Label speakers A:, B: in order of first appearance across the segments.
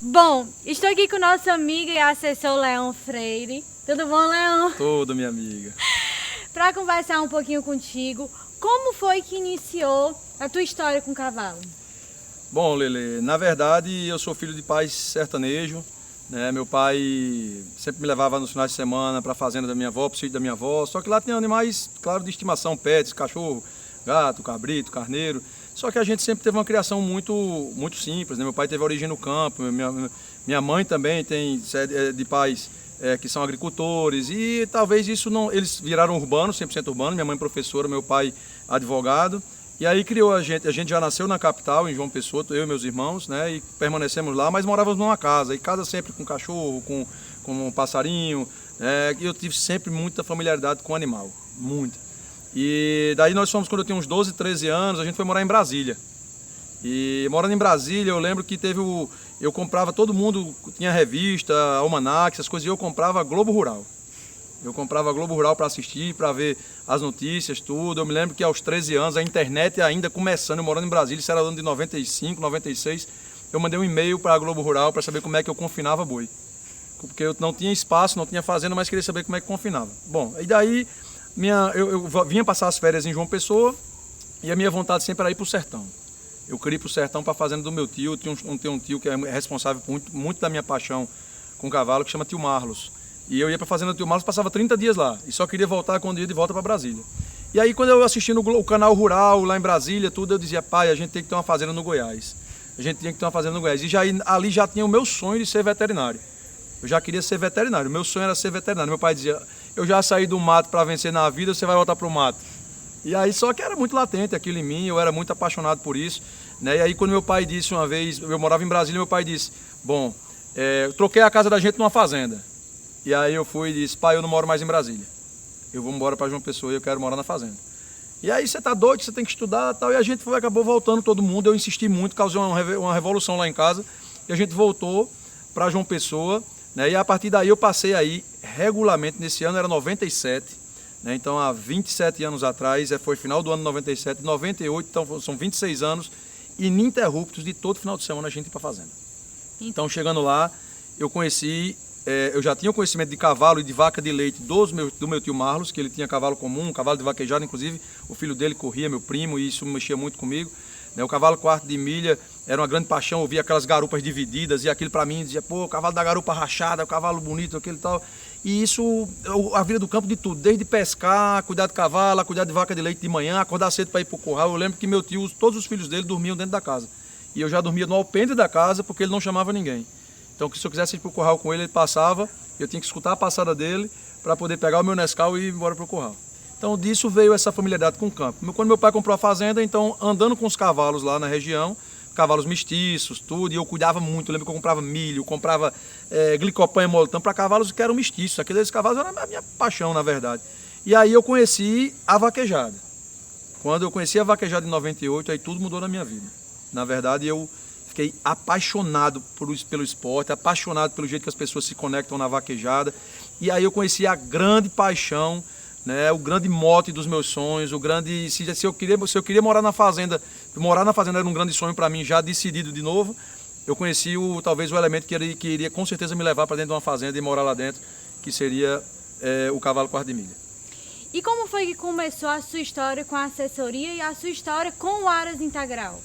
A: Bom, estou aqui com nosso amigo e assessor Leão Freire. Tudo bom, Leão?
B: Tudo, minha amiga.
A: Para conversar um pouquinho contigo, como foi que iniciou a tua história com o cavalo?
B: Bom, Lele, na verdade eu sou filho de pais sertanejo, né? Meu pai sempre me levava nos finais de semana para a fazenda da minha avó, para o sítio da minha avó, só que lá tinha animais, claro, de estimação, pets, cachorro, gato, cabrito, carneiro. Só que a gente sempre teve uma criação muito simples, né? Meu pai teve origem no campo, minha mãe também tem de pais que são agricultores e talvez isso não... Eles viraram urbanos, 100% urbanos, minha mãe professora, meu pai advogado. E aí criou a gente já nasceu na capital, em João Pessoa, eu e meus irmãos, né? E permanecemos lá, mas morávamos numa casa, e casa sempre com cachorro, com um passarinho, né? E eu tive sempre muita familiaridade com o animal, muita. E daí nós fomos, quando eu tinha uns 12, 13 anos, a gente foi morar em Brasília. E morando em Brasília, eu lembro que eu comprava, todo mundo tinha revista, almanac, essas coisas, e eu comprava Globo Rural. Eu comprava Globo Rural para assistir, para ver as notícias, tudo. Eu me lembro que aos 13 anos, a internet ainda começando, eu morando em Brasília, isso era ano de 95, 96, eu mandei um e-mail para a Globo Rural para saber como é que eu confinava boi. Porque eu não tinha espaço, não tinha fazenda, mas queria saber como é que confinava. Bom, e daí eu vinha passar as férias em João Pessoa e a minha vontade sempre era ir para o sertão. Eu queria ir para o sertão, para a fazenda do meu tio. Tem um tio que é responsável por muito da minha paixão com cavalo, que chama tio Marlos. E eu ia para a fazenda do tio Marlos, passava 30 dias lá. E só queria voltar quando ia de volta para Brasília. E aí, quando eu assisti o canal Rural, lá em Brasília, tudo, eu dizia, pai, a gente tem que ter uma fazenda no Goiás. A gente tinha que ter uma fazenda no Goiás. E ali já tinha o meu sonho de ser veterinário. Eu já queria ser veterinário. O meu sonho era ser veterinário. Meu pai dizia, eu já saí do mato para vencer na vida, você vai voltar para o mato. E aí, só que era muito latente aquilo em mim, eu era muito apaixonado por isso, né? E aí, quando meu pai disse uma vez, eu morava em Brasília, meu pai disse, bom, troquei a casa da gente numa fazenda. E aí eu fui e disse, pai, eu não moro mais em Brasília. Eu vou embora para João Pessoa e eu quero morar na fazenda. E aí, você tá doido, você tem que estudar e tal. E a gente acabou voltando todo mundo, eu insisti muito, causei uma revolução lá em casa. E a gente voltou para João Pessoa, né? E a partir daí eu passei aí regularmente, nesse ano era 97, né? Então há 27 anos atrás, foi final do ano 97, 98, então são 26 anos ininterruptos de todo final de semana a gente ir para a fazenda. Então chegando lá, eu já tinha o conhecimento de cavalo e de vaca de leite do meu tio Marlos, que ele tinha cavalo comum, cavalo de vaquejada, inclusive o filho dele corria, meu primo, e isso mexia muito comigo. O cavalo quarto de milha era uma grande paixão, eu via aquelas garupas divididas e aquilo para mim dizia, pô, o cavalo da garupa rachada, o cavalo bonito, aquele tal. E isso, a vida do campo de tudo, desde pescar, cuidar de cavalo, cuidar de vaca de leite de manhã, acordar cedo para ir para o curral. Eu lembro que meu tio, todos os filhos dele dormiam dentro da casa. E eu já dormia no alpendre da casa porque ele não chamava ninguém. Então, se eu quisesse ir para o curral com ele, ele passava, eu tinha que escutar a passada dele para poder pegar o meu Nescau e ir embora para o curral. Então, disso veio essa familiaridade com o campo. Quando meu pai comprou a fazenda, então, andando com os cavalos lá na região, cavalos mestiços, tudo, e eu cuidava muito. Eu lembro que eu comprava milho, comprava glicopan e molotão para cavalos que eram mestiços. Aqueles cavalos eram a minha paixão, na verdade. E aí eu conheci a vaquejada. Quando eu conheci a vaquejada em 98, aí tudo mudou na minha vida. Na verdade, eu fiquei apaixonado pelo esporte, apaixonado pelo jeito que as pessoas se conectam na vaquejada. E aí eu conheci a grande paixão, né, o grande mote dos meus sonhos, se eu queria morar na fazenda era um grande sonho para mim, já decidido de novo. Eu conheci talvez o elemento que iria com certeza me levar para dentro de uma fazenda e morar lá dentro, que seria o cavalo quarto de milha.
A: E como foi que começou a sua história com a assessoria e a sua história com o Aras Integral?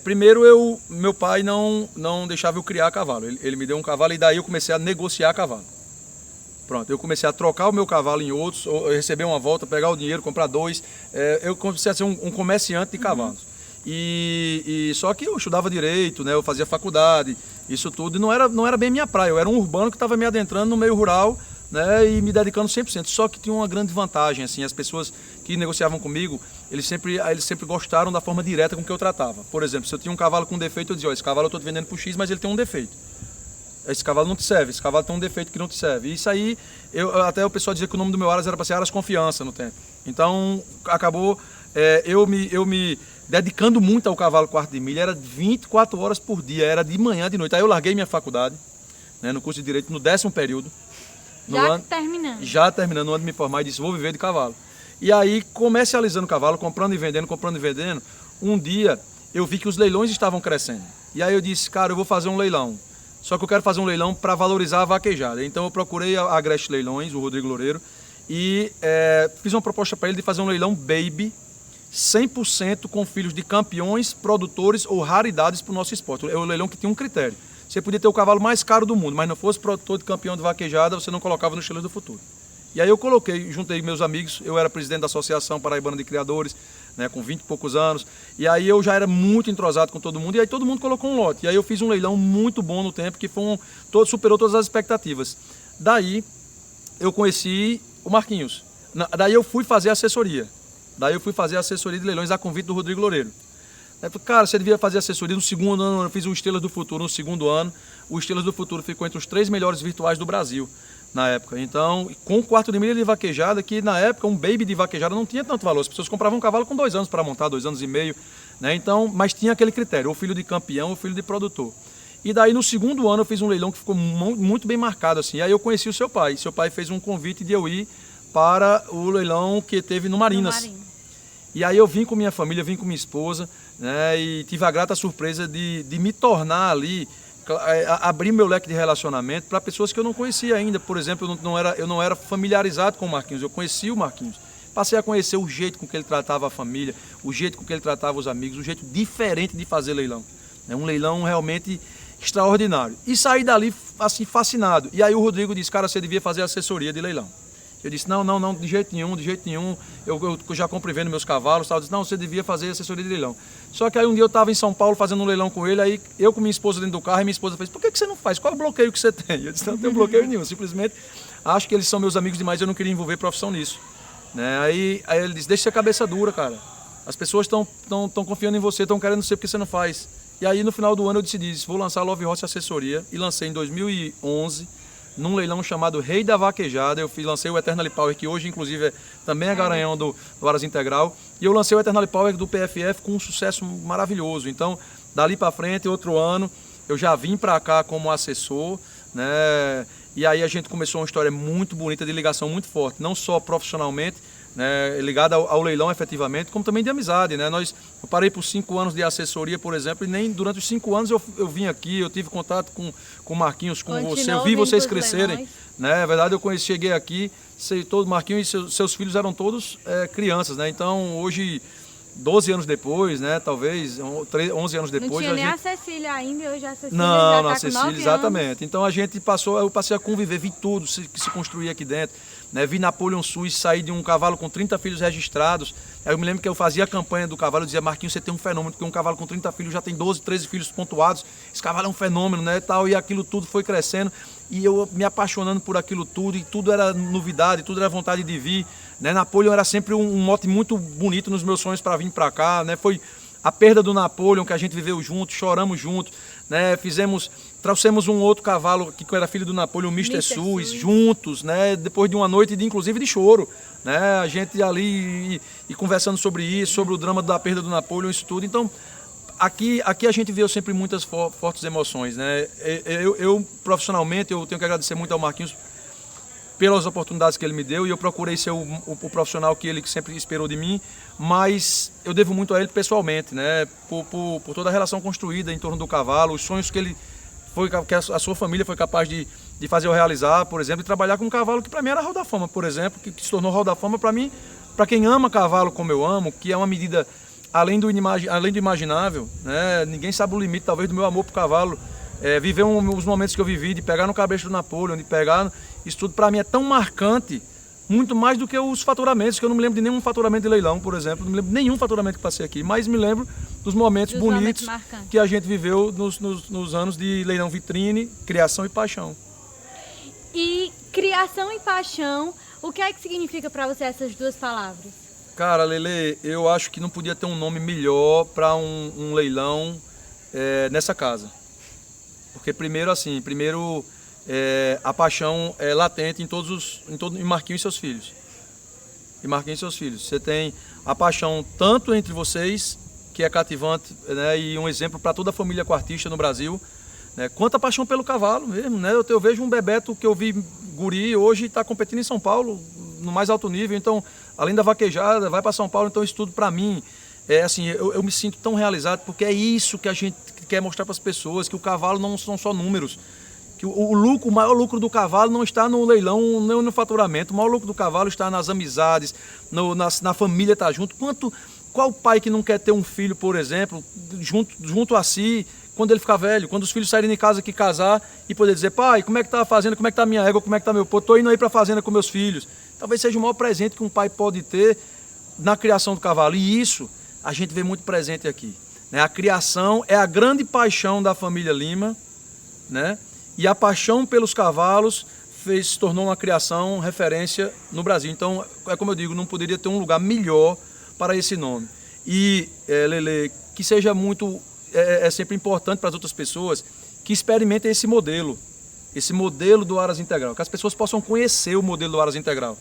B: Primeiro meu pai não deixava eu criar cavalo, ele me deu um cavalo e daí eu comecei a negociar cavalo. Pronto, eu comecei a trocar o meu cavalo em outros, receber uma volta, pegar o dinheiro, comprar dois. Eu comecei a ser um comerciante de cavalos. E só que eu estudava direito, né? Eu fazia faculdade, isso tudo, e não era bem minha praia. Eu era um urbano que estava me adentrando no meio rural, né? E me dedicando 100%. Só que tinha uma grande vantagem, assim, as pessoas que negociavam comigo, eles sempre gostaram da forma direta com que eu tratava. Por exemplo, se eu tinha um cavalo com defeito, eu dizia, esse cavalo eu estou te vendendo por X, mas ele tem um defeito. Esse cavalo não te serve, esse cavalo tem um defeito que não te serve. Isso aí, até o pessoal dizia que o nome do meu Aras era para ser Aras Confiança no tempo. Então, acabou eu me dedicando muito ao cavalo quarto de milha, era 24 horas por dia, era de manhã, de noite. Aí eu larguei minha faculdade, né, no curso de Direito, no 10º período. Já terminando o ano de me formar e disse, vou viver de cavalo. E aí, comercializando cavalo, comprando e vendendo, um dia eu vi que os leilões estavam crescendo. E aí eu disse, cara, eu vou fazer um leilão. Só que eu quero fazer um leilão para valorizar a vaquejada. Então eu procurei a Agreste Leilões, o Rodrigo Loureiro, e fiz uma proposta para ele de fazer um leilão baby, 100% com filhos de campeões, produtores ou raridades para o nosso esporte. É um leilão que tinha um critério. Você podia ter o cavalo mais caro do mundo, mas não fosse produtor de campeão de vaquejada, você não colocava no Estilos do Futuro. E aí eu juntei meus amigos, eu era presidente da Associação Paraibana de Criadores, né, com 20 e poucos anos, e aí eu já era muito entrosado com todo mundo, e aí todo mundo colocou um lote. E aí eu fiz um leilão muito bom no tempo, que superou todas as expectativas. Daí eu conheci o Marquinhos. Daí eu fui fazer assessoria. De leilões a convite do Rodrigo Loureiro. Cara, você devia fazer assessoria. No segundo ano eu fiz o Estrelas do Futuro. No segundo ano, o Estrelas do Futuro ficou entre os 3 melhores virtuais do Brasil na época. Então, com o quarto de milha de vaquejada, que na época um baby de vaquejada não tinha tanto valor. As pessoas compravam um cavalo com 2 anos para montar, 2 anos e meio, né? Então, mas tinha aquele critério, ou filho de campeão ou filho de produtor. E daí no segundo ano eu fiz um leilão que ficou muito bem marcado assim. E aí eu conheci o seu pai. Seu pai fez um convite de eu ir para o leilão que teve no Marinas. E aí eu vim com minha família, vim com minha esposa, né? E tive a grata surpresa de me tornar ali, abrir meu leque de relacionamento para pessoas que eu não conhecia ainda. Por exemplo, eu não era familiarizado com o Marquinhos, eu conhecia o Marquinhos. Passei a conhecer o jeito com que ele tratava a família, o jeito com que ele tratava os amigos, o jeito diferente de fazer leilão. É um leilão realmente extraordinário. E saí dali assim fascinado. E aí o Rodrigo disse, cara, você devia fazer assessoria de leilão. Eu disse, não, de jeito nenhum. Eu já compro e vendo meus cavalos, tal. Eu disse, não, você devia fazer assessoria de leilão. Só que aí um dia eu estava em São Paulo fazendo um leilão com ele, aí eu com minha esposa dentro do carro, e minha esposa fez, por que você não faz? Qual é o bloqueio que você tem? Eu disse, não tenho bloqueio nenhum, simplesmente acho que eles são meus amigos demais, eu não queria envolver profissão nisso. Né? Aí ele disse, deixa a cabeça dura, cara. As pessoas estão confiando em você, estão querendo ser porque você não faz. E aí no final do ano eu decidi, vou lançar a Love Horse Assessoria, e lancei em 2011, num leilão chamado Rei da Vaquejada. Eu lancei o Eternal Power, que hoje inclusive também é garanhão do Varas Integral, e eu lancei o Eternal Power do PFF com um sucesso maravilhoso. Então, dali para frente, outro ano, eu já vim para cá como assessor, né? E aí a gente começou uma história muito bonita de ligação muito forte, não só profissionalmente, né, ligada ao leilão efetivamente, como também de amizade, né? Eu parei por 5 anos de assessoria, por exemplo, e nem durante os 5 anos eu vim aqui, eu tive contato com o Marquinhos, com você, eu vi vocês crescerem, né? Na verdade, cheguei aqui, todo Marquinhos e seus filhos eram todos crianças, né? Então, hoje, 12 anos depois, né? Talvez 11 anos depois.
A: Não tinha nem a Cecília ainda, hoje a Cecília
B: não,
A: já
B: a
A: tá
B: Cecília,
A: com 9
B: exatamente.
A: anos.
B: Então eu passei a conviver, vi tudo que se construía aqui dentro. Né? Vi Napoleon Sus sair de um cavalo com 30 filhos registrados. Aí eu me lembro que eu fazia a campanha do cavalo, eu dizia, Marquinhos, você tem um fenômeno, porque um cavalo com 30 filhos já tem 12, 13 filhos pontuados. Esse cavalo é um fenômeno, né? E aquilo tudo foi crescendo. E eu me apaixonando por aquilo tudo, e tudo era novidade, tudo era vontade de vir. Né? Napoleon era sempre um mote muito bonito nos meus sonhos para vir para cá. Né? Foi a perda do Napoleon, que a gente viveu junto, choramos juntos, né? Trouxemos um outro cavalo que era filho do Napoleon, o Mr. Sus, juntos, né? Depois de uma noite inclusive de choro, né? A gente ali e conversando sobre isso, sobre o drama da perda do Napoleon, isso tudo. Então, aqui a gente viveu sempre muitas fortes emoções, né? Eu profissionalmente, eu tenho que agradecer muito ao Marquinhos pelas oportunidades que ele me deu, e eu procurei ser o profissional que ele sempre esperou de mim, mas eu devo muito a ele pessoalmente, né? Por toda a relação construída em torno do cavalo, os sonhos que a sua família foi capaz de fazer eu realizar, por exemplo, e trabalhar com um cavalo que para mim era Hall da Fama, por exemplo, que se tornou Hall da Fama para mim, para quem ama cavalo como eu amo, que é uma medida além do imaginável, né? Ninguém sabe o limite talvez do meu amor pro cavalo. Viver os momentos que eu vivi, de pegar no cabresto do Napoleon, de pegar, isso tudo para mim é tão marcante, muito mais do que os faturamentos, que eu não me lembro de nenhum faturamento de leilão, por exemplo, não me lembro de nenhum faturamento que passei aqui, mas me lembro dos momentos bonitos que a gente viveu nos anos de leilão vitrine, criação e paixão.
A: E criação e paixão, o que é que significa para você essas duas palavras?
B: Cara, Lele, eu acho que não podia ter um nome melhor para um leilão nessa casa. Porque primeiro a paixão é latente em Marquinhos e seus filhos. Você tem a paixão tanto entre vocês, que é cativante, né, e um exemplo para toda a família quartista no Brasil, né, quanto a paixão pelo cavalo mesmo. Né? Eu vejo um Bebeto que eu vi guri hoje está competindo em São Paulo, no mais alto nível. Então, além da vaquejada, vai para São Paulo. Então, isso tudo para mim, eu me sinto tão realizado, porque é isso que quer mostrar para as pessoas que o cavalo não são só números. Que o maior lucro do cavalo não está no leilão, nem no faturamento. O maior lucro do cavalo está nas amizades, na família estar junto. Qual pai que não quer ter um filho, por exemplo, junto a si, quando ele ficar velho, quando os filhos saírem de casa aqui casar e poder dizer, pai, como é que tá a fazenda, como é que tá a minha égua, como é que tá meu pô, tô indo aí para a fazenda com meus filhos. Talvez seja o maior presente que um pai pode ter na criação do cavalo. E isso a gente vê muito presente aqui, né? A criação é a grande paixão da família Lima, né? E a paixão pelos cavalos se tornou uma criação referência no Brasil. Então, é como eu digo, não poderia ter um lugar melhor para esse nome. E, Lele, que seja muito, é sempre importante para as outras pessoas que experimentem esse modelo do Aras Integral, que as pessoas possam conhecer o modelo do Aras Integral.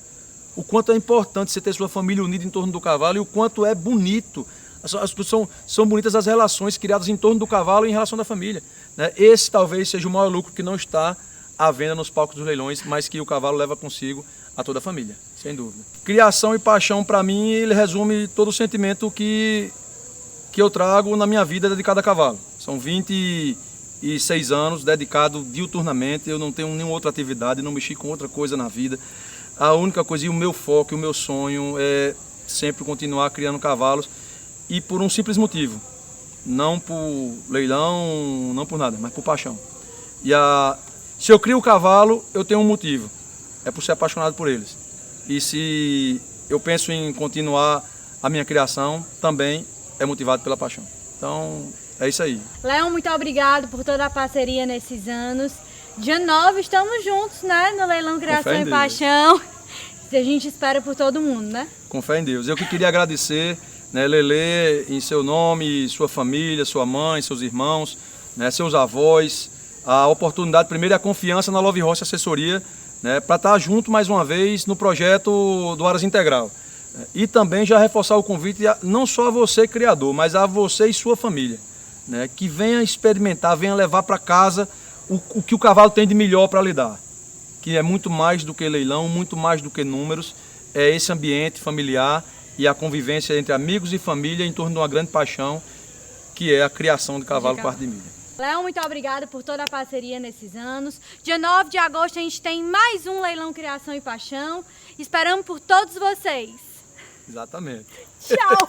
B: O quanto é importante você ter sua família unida em torno do cavalo e o quanto é bonito. São bonitas as relações criadas em torno do cavalo e em relação da família, né? Esse talvez seja o maior lucro que não está à venda nos palcos dos leilões, mas que o cavalo leva consigo a toda a família, sem dúvida. Criação e paixão, para mim, ele resume todo o sentimento que eu trago na minha vida dedicada a cavalo. São 26 anos dedicado diuturnamente, eu não tenho nenhuma outra atividade, não mexi com outra coisa na vida. A única coisa, e o meu foco, o meu sonho é sempre continuar criando cavalos. E por um simples motivo, não por leilão, não por nada, mas por paixão. Se eu crio o cavalo, eu tenho um motivo, é por ser apaixonado por eles. E se eu penso em continuar a minha criação, também é motivado pela paixão. Então, é isso aí.
A: Leão, muito obrigado por toda a parceria nesses anos. Dia 9 estamos juntos, né, no Leilão Criação e Paixão. A gente espera por todo mundo, né? Com fé em Deus.
B: Eu que queria agradecer, né, Lele, em seu nome, sua família, sua mãe, seus irmãos, né, seus avós, a oportunidade, primeiro, e a confiança na Love Horse Assessoria, né, para estar junto mais uma vez no projeto do Aras Integral. E também já reforçar o convite não só a você, criador, mas a você e sua família, né, que venha experimentar, venha levar para casa o que o cavalo tem de melhor para lhe dar, que é muito mais do que leilão, muito mais do que números, é esse ambiente familiar e a convivência entre amigos e família em torno de uma grande paixão, que é a criação de cavalo quarto de milha.
A: Leão, muito obrigada por toda a parceria nesses anos. Dia 9 de agosto a gente tem mais um Leilão Criação e Paixão. Esperamos por todos vocês.
B: Exatamente.
A: Tchau.